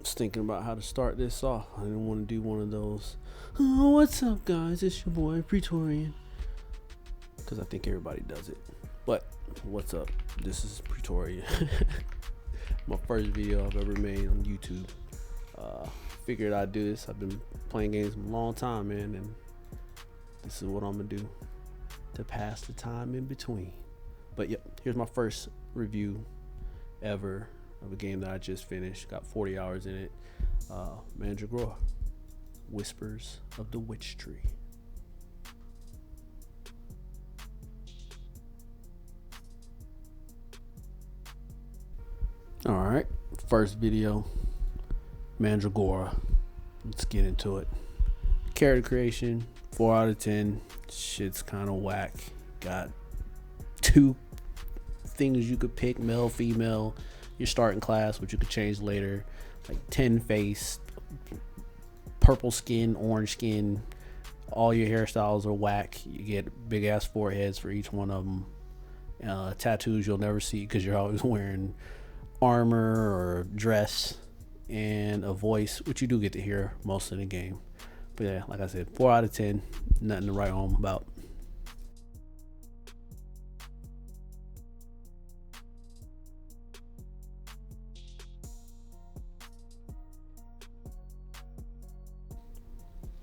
was thinking about how to start this off. I didn't want to do one of those. Oh, what's up, guys? It's your boy Preatorian, because I think everybody does it. But what's up? This is Preatorian. My first video I've ever made on YouTube. Figured I'd do this. I've been playing games a long time, man, and this is what I'm gonna do to pass the time in between. But yep, here's my first review ever of a game that I just finished. Got 40 hours in it. Mandragora Whispers of the Witch Tree. Alright, first video, Mandragora. Let's get into it. Character creation, 4 out of 10. Shit's kind of whack. Got 2 things you could pick, male, female. Your starting class, which you could change later. Like 10 face, purple skin, orange skin. All your hairstyles are whack. You get big ass foreheads for each one of them. Tattoos you'll never see because you're always wearing armor or dress, and a voice, which you do get to hear most of the game. But yeah, like I said, 4 out of 10. Nothing to write home about.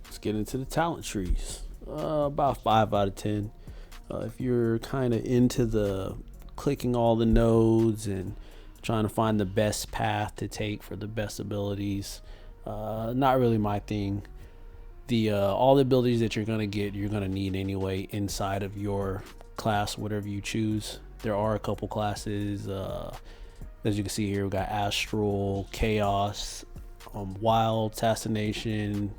Let's get into the talent trees. About 5 out of 10. If you're kind of into the clicking all the nodes and trying to find the best path to take for the best abilities, not really my thing. The all the abilities that you're gonna get, you're gonna need anyway inside of your class, whatever you choose. There are a couple classes, as you can see here. We got Astral, Chaos, Wild, Assassination.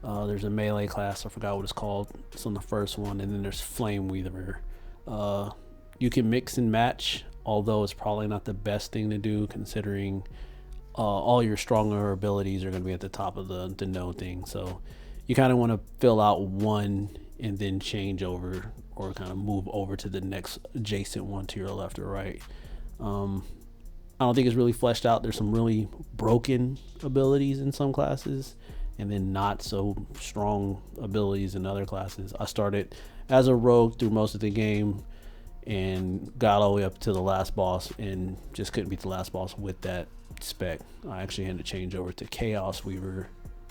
There's a melee class, I forgot what it's called. It's on the first one, and then there's Flame Weaver. You can mix and match, although it's probably not the best thing to do considering all your stronger abilities are going to be at the top of the node thing. So you kind of want to fill out one and then change over, or kind of move over to the next adjacent one to your left or right. I don't think it's really fleshed out. There's some really broken abilities in some classes, and then not so strong abilities in other classes. I started as a rogue through most of the game and got all the way up to the last boss and just couldn't beat the last boss with that spec. I actually had to change over to Chaos Weaver,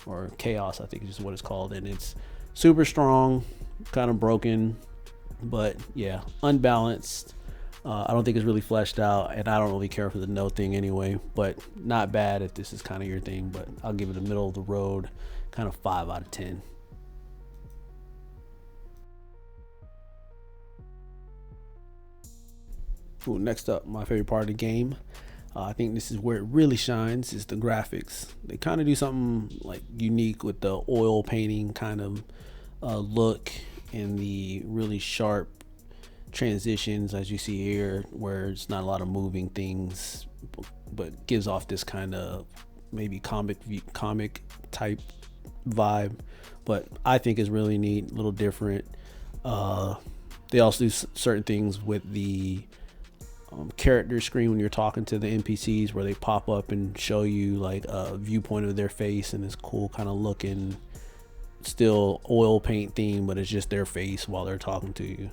or Chaos I think is what it's called, and it's super strong, kind of broken, but yeah, unbalanced. I don't think it's really fleshed out, and I don't really care for the no thing anyway, but not bad if this is kind of your thing. But I'll give it a middle of the road, kind of 5 out of 10. Ooh, next up, my favorite part of the game. I think this is where it really shines, is the graphics. They kind of do something like unique with the oil painting kind of look, and the really sharp transitions, as you see here, where it's not a lot of moving things, but gives off this kind of maybe comic type vibe. But I think it's really neat, a little different. They also do certain things with the character screen when you're talking to the NPCs, where they pop up and show you like a viewpoint of their face, and it's cool kind of looking, still oil paint theme, but it's just their face while they're talking to you.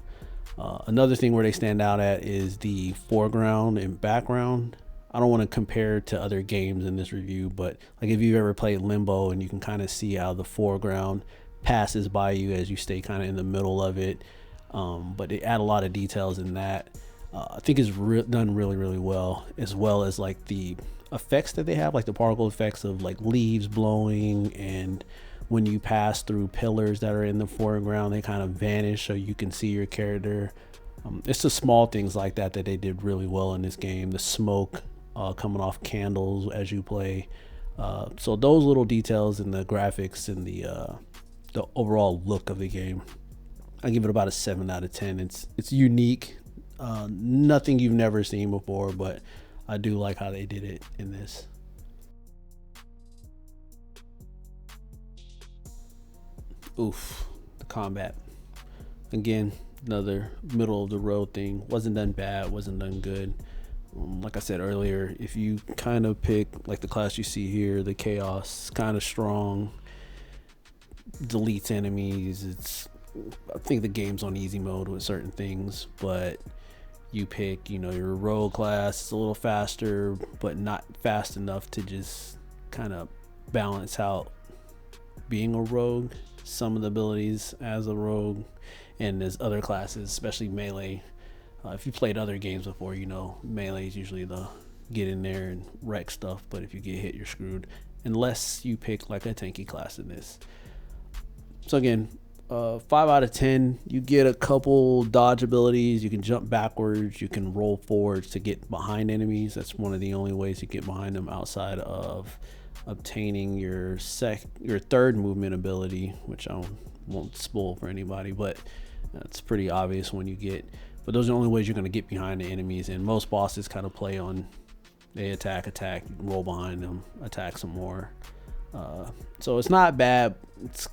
Another thing where they stand out at is the foreground and background. I don't want to compare to other games in this review, but like if you've ever played Limbo, and you can kind of see how the foreground passes by you as you stay kind of in the middle of it. But they add a lot of details in that. I think it's done really well as like the effects that they have, like the particle effects of like leaves blowing, and when you pass through pillars that are in the foreground, they kind of vanish so you can see your character. It's the small things like that that they did really well in this game. The smoke coming off candles as you play. So those little details in the graphics and the overall look of the game, I give it about a 7 out of 10. It's unique. Nothing you've never seen before, but I do like how they did it in this. Oof, the combat. Again, another middle of the road thing. Wasn't done bad, wasn't done good. Like I said earlier, if you kind of pick like the class you see here, the chaos, kind of strong, deletes enemies. I think the game's on easy mode with certain things, but you pick, your rogue class. It's a little faster, but not fast enough to just kind of balance out being a rogue. Some of the abilities as a rogue, and there's other classes, especially melee. If you played other games before, melee is usually the get in there and wreck stuff, but if you get hit, you're screwed. Unless you pick like a tanky class in this. So again, 5 out of 10. You get a couple dodge abilities. You can jump backwards. You can roll forwards to get behind enemies. That's one of the only ways you get behind them outside of obtaining your third movement ability, which I won't spoil for anybody, but it's pretty obvious when you get. But those are the only ways you're going to get behind the enemies. And most bosses kind of play on they attack, you can roll behind them, attack some more. So it's not bad. It's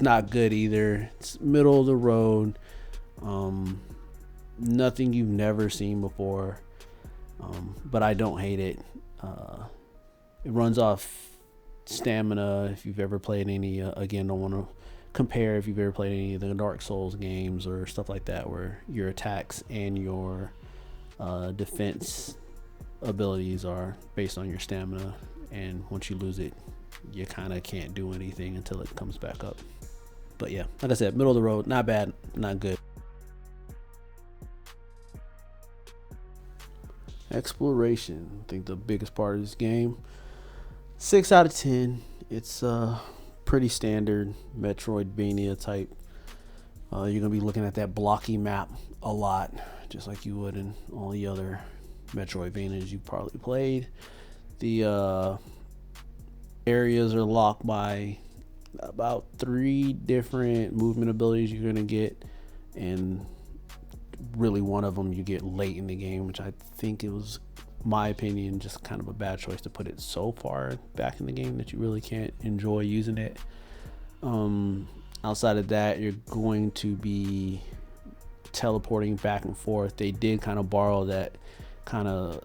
not good either. It's middle of the road. Nothing you've never seen before. But I don't hate it. It runs off stamina. If you've ever played any, again, don't want to compare if you've ever played any of the Dark Souls games or stuff like that, where your attacks and your defense abilities are based on your stamina, and once you lose it, you kind of can't do anything until it comes back up. But yeah, like I said, middle of the road, not bad, not good. Exploration, I think the biggest part of this game. 6 out of 10. It's pretty standard Metroidvania type. You're gonna be looking at that blocky map a lot, just like you would in all the other Metroidvanias you've probably played. The areas are locked by about 3 different movement abilities you're gonna get, and really one of them you get late in the game, which I think it was, my opinion, just kind of a bad choice to put it so far back in the game that you really can't enjoy using it. Outside of that, you're going to be teleporting back and forth. They did kind of borrow that kind of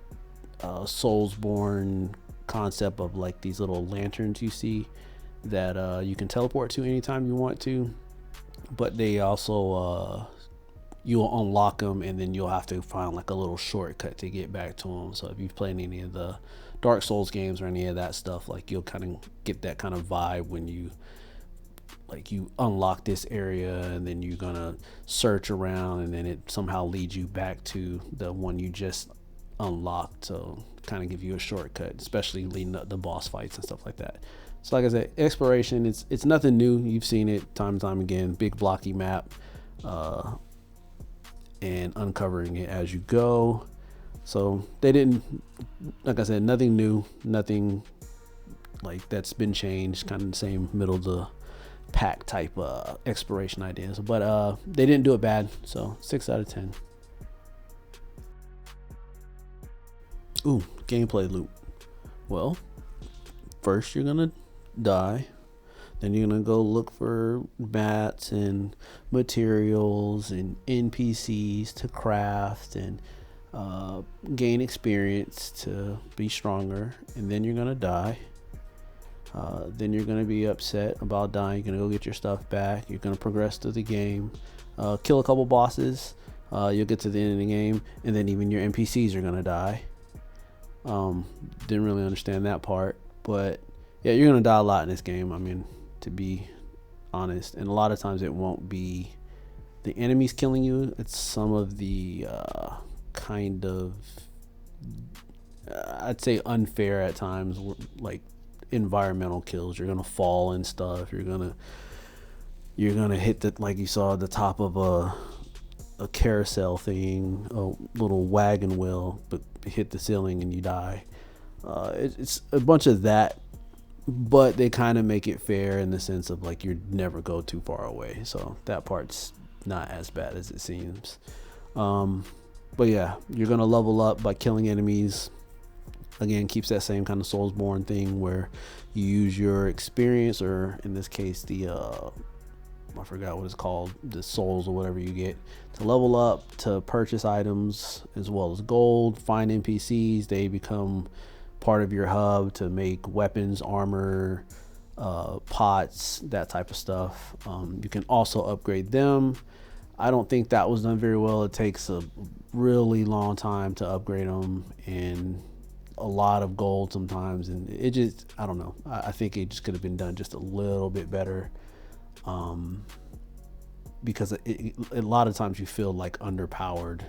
Soulsborne concept of like these little lanterns you see that you can teleport to anytime you want to, but they also you'll unlock them and then you'll have to find like a little shortcut to get back to them. So if you've played any of the Dark Souls games or any of that stuff, like you'll kind of get that kind of vibe when you unlock this area and then you're gonna search around and then it somehow leads you back to the one you just unlocked. So kind of give you a shortcut, especially leading up the boss fights and stuff like that. So like I said, exploration, it's nothing new. You've seen it time and time again. Big blocky map, and uncovering it as you go. So they didn't, like I said, nothing new, nothing like that's been changed, kind of the same middle of the pack type exploration ideas, but they didn't do it bad. So 6 out of 10. Ooh, gameplay loop. Well, first you're gonna die, then you're gonna go look for bats and materials and NPCs to craft and gain experience to be stronger, and then you're gonna die. Then you're gonna be upset about dying. You're gonna go get your stuff back. You're gonna progress through the game, kill a couple bosses. You'll get to the end of the game, and then even your NPCs are gonna die. Didn't really understand that part, but yeah, you're gonna die a lot in this game. I mean, to be honest, and a lot of times it won't be the enemies killing you. It's some of the kind of I'd say unfair at times, like environmental kills. You're gonna fall and stuff. You're gonna hit the, like you saw, the top of a carousel thing, a little wagon wheel, but hit the ceiling and you die. It's a bunch of that, but they kind of make it fair in the sense of like you never go too far away, so that part's not as bad as it seems. But yeah, you're gonna level up by killing enemies. Again, keeps that same kind of Soulsborne thing where you use your experience, or in this case the I forgot what it's called, the souls or whatever you get to level up, to purchase items, as well as gold, find NPCs. They become part of your hub to make weapons, armor, pots, that type of stuff. You can also upgrade them. I don't think that was done very well. It takes a really long time to upgrade them and a lot of gold sometimes, and it just, I don't know, I think it just could have been done just a little bit better, because a lot of times you feel like underpowered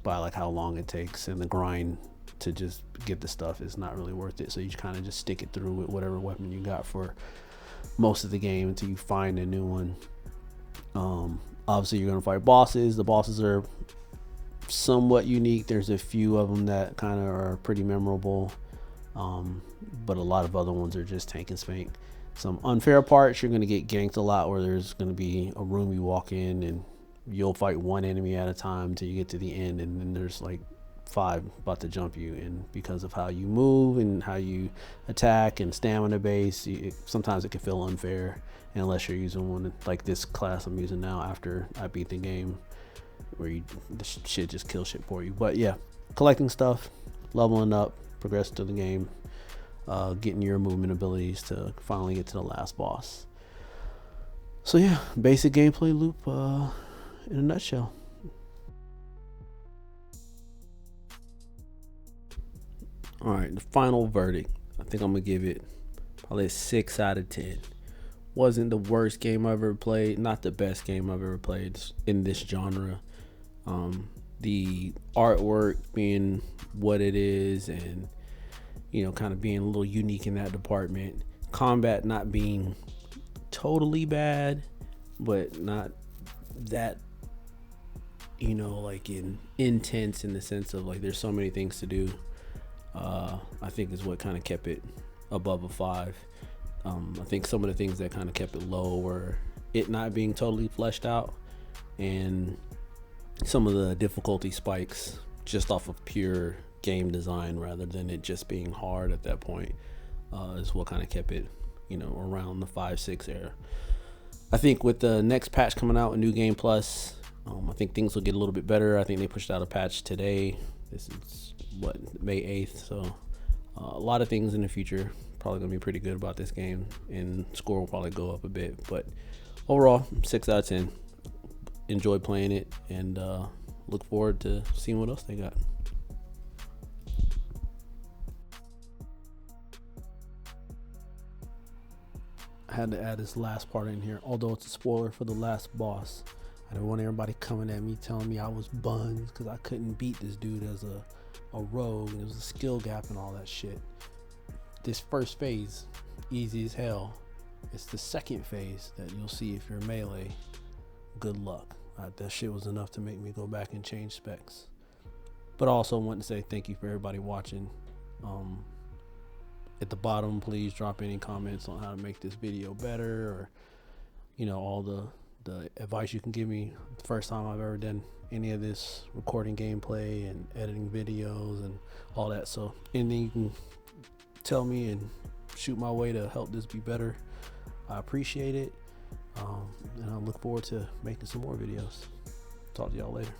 by like how long it takes, and the grind to just get the stuff is not really worth it. So you kind of just stick it through with whatever weapon you got for most of the game until you find a new one. Obviously you're going to fight bosses. The bosses are somewhat unique. There's a few of them that kind of are pretty memorable, but a lot of other ones are just tank and spank. Some unfair parts, you're going to get ganked a lot, where there's going to be a room you walk in and you'll fight one enemy at a time till you get to the end, and then there's like 5 about to jump you, and because of how you move and how you attack and stamina base, sometimes it can feel unfair, and unless you're using one like this class I'm using now after I beat the game, where the shit just kills shit for you. But yeah, collecting stuff, leveling up, progress through the game, getting your movement abilities to finally get to the last boss. So yeah, basic gameplay loop in a nutshell. All right, the final verdict. I think I'm gonna give it probably a 6 out of 10. Wasn't the worst game I've ever played, not the best game I've ever played in this genre. The artwork being what it is, and kind of being a little unique in that department. Combat not being totally bad, but not that like intense, in the sense of like there's so many things to do. I think is what kind of kept it above a 5. I think some of the things that kind of kept it low were it not being totally fleshed out, and some of the difficulty spikes just off of pure game design rather than it just being hard at that point, is what kind of kept it around the 5-6 area. I think with the next patch coming out, a new game plus, I think things will get a little bit better. I think they pushed out a patch today. This is May 8th, so a lot of things in the future probably gonna be pretty good about this game, and score will probably go up a bit, but overall 6 out of 10. Enjoy playing it, and look forward to seeing what else they got. I had to add this last part in here, although it's a spoiler for the last boss. I didn't want everybody coming at me telling me I was buns because I couldn't beat this dude as a rogue, and there was a skill gap and all that shit. This first phase, easy as hell. It's the second phase that you'll see if you're melee. Good luck. That shit was enough to make me go back and change specs. But I also want to say thank you for everybody watching. At the bottom, please drop any comments on how to make this video better, or all the advice you can give me. The first time I've ever done any of this, recording gameplay and editing videos and all that, so anything you can tell me and shoot my way to help this be better, I appreciate it. And I look forward to making some more videos. Talk to y'all later.